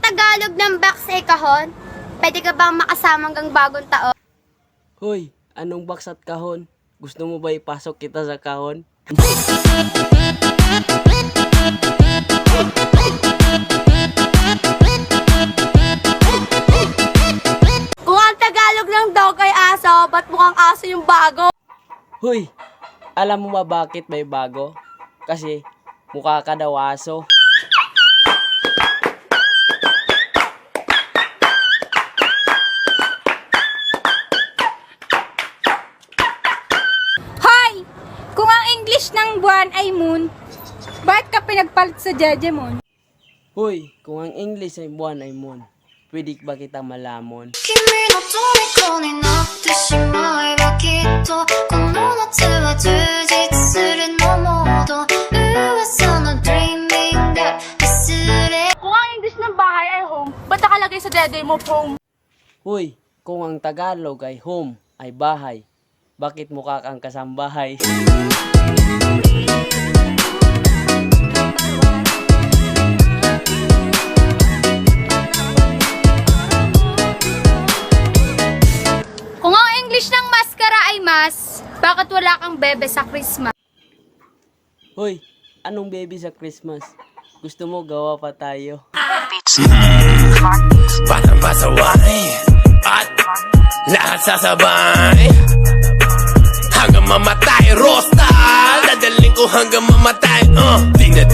Tagalog ng box ay kahon? Pwede ka bang makasama hanggang bagong taon? Hoy, anong box at kahon? Gusto mo ba ipasok kita sa kahon? Kung ang Tagalog ng dog ay aso, ba't mukhang aso yung bago? Hoy, alam mo ba bakit may bago? Kasi mukha ka daw aso. Hoy! Kung ang English ng buwan ay moon, bakit ka pinagpalit sa Jejemon? Hoy, kung ang English ay buwan ay moon, pwede ba kita malamon? 君の虜になってしまえばきっとこの夏は充実するのモード噂の dreaming girl 忘れ Kung ang English ng bahay ay home, ba't nakalagay sa dede mo home? Hoy, kung ang Tagalog ay home, ay bahay, bakit mukha kang kasambahay? Kung ang English ng maskara ay mas, bakit wala kang bebe sa Christmas? Hoy, anong baby sa Christmas? Gusto mo gawa pa tayo? Batang pasaway at lahat sasabay hanggang mamatay. Rosta, dadaling ko hanggang mamatay. Di na